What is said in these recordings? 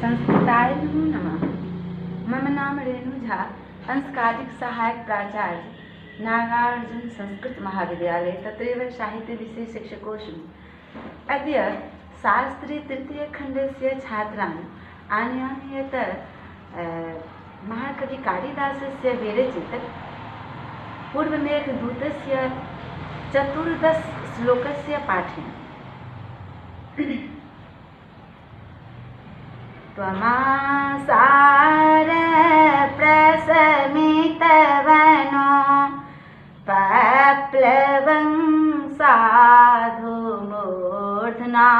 संस्कृताय नमो नमः। मम नाम रेणु झा, अंशकालिक सहायक प्राचार्य, नागार्जुन संस्कृत महाविद्यालय, तत्रैव साहित्य विषय शिक्षकोऽस्मि। अद्य शास्त्री तृतीयखण्डस्य छात्रान् आनयामि यत् महाकवि कालिदासस्य विरचित पूर्वमेघदूतस्य 14 श्लोकस्य पाठेन। त्वमासार प्रशमितवनो पप्लवं साधु मूर्ध्ना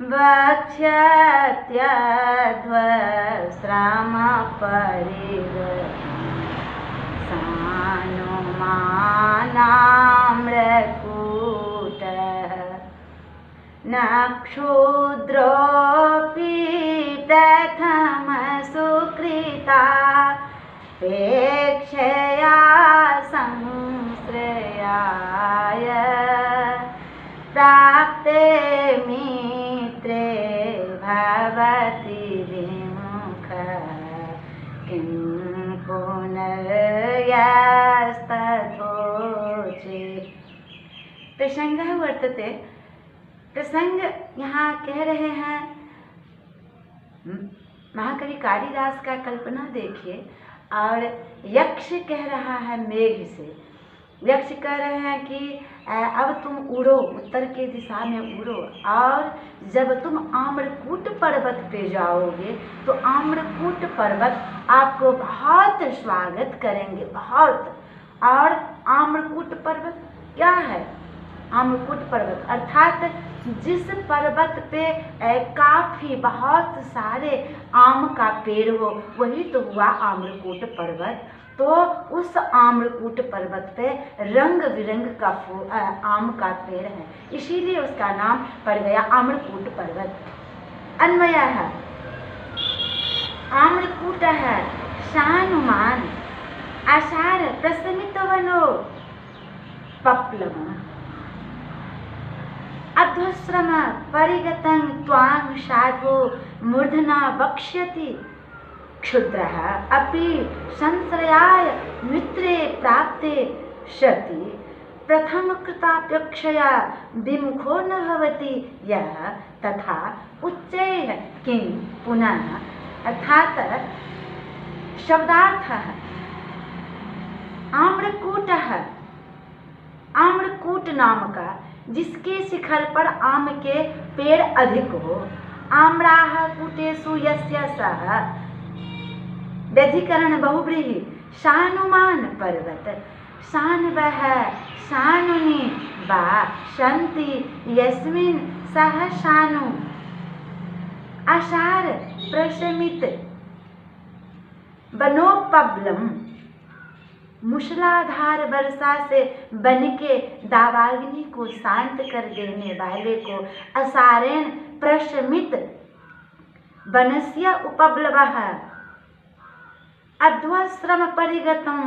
वक्ष्यत्यध्वस्रामपरिवसानुमानाम्रकूटः न क्षुद्रोऽपि प्रथमसुकृतापेक्षया संश्रयाय प्राप्ते मित्रे भवति विमुखः किं पुनर्यस्तथोचे। प्रसंगः वर्तते। प्रसंग यहाँ कह रहे हैं, महाकवि कालिदास का कल्पना देखिए। और यक्ष कह रहा है मेघ से। यक्ष कह रहे हैं कि अब तुम उड़ो, उत्तर की दिशा में उड़ो, और जब तुम आम्रकूट पर्वत पे जाओगे तो आम्रकूट पर्वत आपको बहुत स्वागत करेंगे, बहुत। और आम्रकूट पर्वत क्या है? आम्रकूट पर्वत अर्थात जिस पर्वत पे काफी बहुत सारे आम का पेड़ हो, वही तो हुआ आम्रकूट पर्वत। तो उस आम्रकूट पर्वत पे रंग बिरंग का आम का पेड़ है, इसीलिए उसका नाम पड़ गया आम्रकूट पर्वत। अन्वय है, आम्रकूट है सानुमान आषाढ़ प्रशमित वनो पप्लवम् अध्वस्रम परिगतं त्वां साधु मूर्धना वक्ष्यति क्षुद्रः अपि संश्रयाय मित्रे प्राप्ते सति प्रथमकृतापेक्षया विमुखो न भवति यः तथा उच्चैः किं पुनः। अर्थात शब्दार्थ है आम्रकूट नाम का, जिसके शिखर पर आम के पेड़ अधिक हो। आम्राः कूटेषु यस्य सः व्यधिकरण बहुव्रीहि सानुमान पर्वत सानवः सानुनि वा सन्ति यस्मिन् सः सानु आषाढ़ प्रशमित वनोपप्लवम् मूसलाधार वर्षा से बन के दावाग्नि को शांत कर देने वाले को असारेण प्रशमित वनस्य उपप्लवः अध्वश्रम परिगतम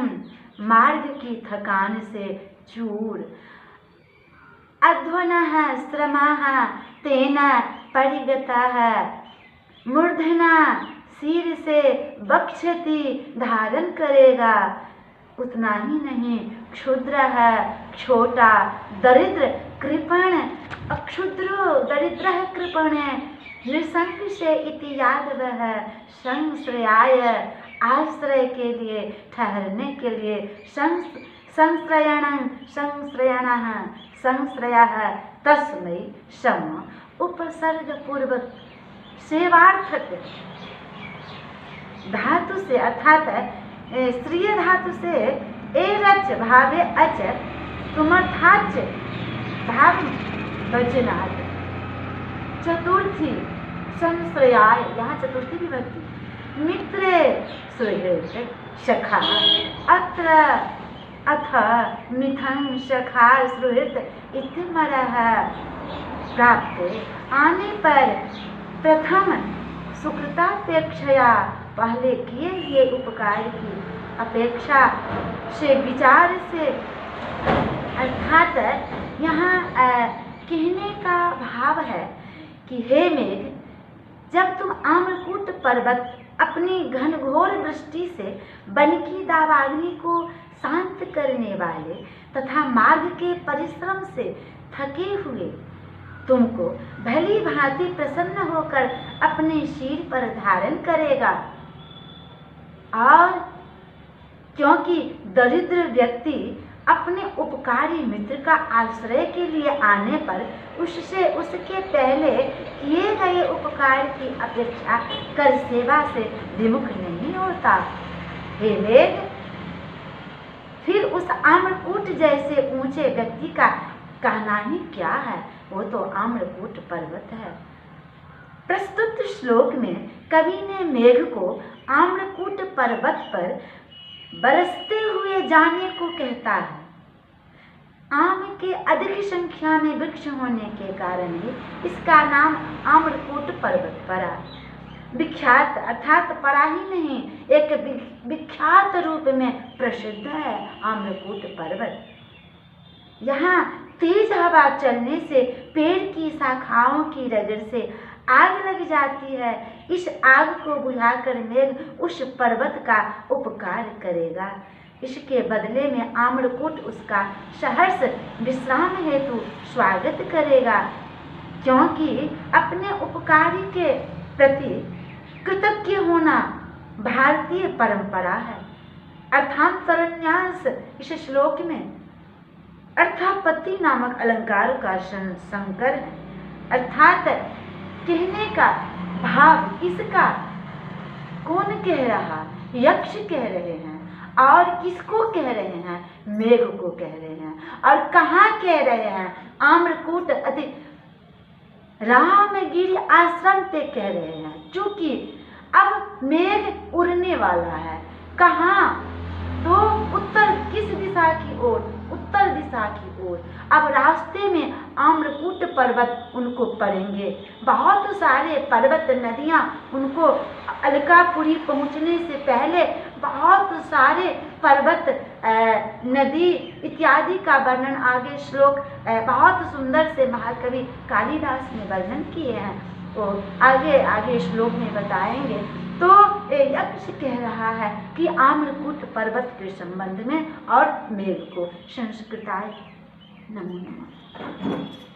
मार्ग की थकान से चूर। अध्वनः श्रमः तेन परिगतः मूर्धना सिर से वक्ष्यति धारण करेगा। उतना ही नहीं, क्षुद्र है छोटा, दरिद्र कृपण अक्षुद्रो दरिद्र है कृपण है नृशंक से इति यादवः संश्रयाय आश्रय के लिए, ठहरने के लिए, संश्रयः तस्मै सम उपसर्ग पूर्वक सेवार्थक धातु से अर्थात श्रीय धातु से एरच भावे अच तुमर्थाच भाव वचनात् चतुर्थी संश्रयाय, यहाँ चतुर्थी विभक्ति मित्रे सुहृद सखा अत्र अथ मिथं सखा सुहृद इत्यमरः प्राप्ते आने पर प्रथम सुकृतापेक्षया पहले किए हुए उपकार की अपेक्षा से विचार से। अर्थात यहाँ कहने का भाव है कि हे मेघ, जब तुम आम्रकूट पर्वत अपनी घनघोर दृष्टि से बनकी दावाग्नि को शांत करने वाले तथा मार्ग के परिश्रम से थके हुए तुमको भली भांति प्रसन्न होकर अपने सिर पर धारण करेगा। और क्योंकि दरिद्र व्यक्ति अपने उपकारी मित्र का आश्रय के लिए आने पर उससे उसके पहले किए गए उपकार की अपेक्षा कर सेवा से विमुख नहीं होता। हे वेद, फिर उस आम्रकूट जैसे ऊंचे व्यक्ति का कहना ही क्या है, वो तो आम्रकूट पर्वत है। प्रस्तुत श्लोक में कवि ने मेघ को आम्रकूट पर्वत पर बरसते हुए जाने को कहता है। आम के अधिक संख्या में वृक्ष होने के कारण ही इसका नाम आम्रकूट पर्वत पड़ा। विख्यात अर्थात पड़ा ही नहीं, एक विख्यात रूप में प्रसिद्ध है आम्रकूट पर्वत। यहाँ तेज हवा चलने से पेड़ की शाखाओं की रगड़ से आग लग जाती है। इस आग को बुझाकर मेघ उस पर्वत का उपकार करेगा। इसके बदले में आम्रकूट उसका सहर्ष विश्राम हेतु स्वागत करेगा, क्योंकि अपने उपकारी के प्रति कृतज्ञ होना भारतीय परंपरा है। अर्थांतरन्यास इस श्लोक में अर्थापत्ति नामक अलंकार का संकर है, अर्थात कहने का भाव किसका, कौन कह रहा, यक्ष कह रहे हैं। और किसको कह रहे हैं, मेघ को कह रहे हैं। और कहाँ कह रहे हैं, आम्रकूट अति रामगिरी आश्रम पे कह रहे हैं। चूंकि अब मेघ उड़ने वाला है, कहाँ, तो उत्तर, किस दिशा की ओर, उत्तर दिशा की ओर। अब रास्ते में आम्रकूट पर्वत उनको पड़ेंगे। बहुत सारे पर्वत नदियाँ उनको अलकापुरी पहुँचने से पहले बहुत सारे पर्वत नदी इत्यादि का वर्णन आगे श्लोक बहुत सुंदर से महाकवि कालिदास ने वर्णन किए हैं, तो आगे श्लोक में बताएंगे। तो यक्ष कह रहा है कि आम्रकूट पर्वत के संबंध में और मेघ को संस्कृताय नमो नमः।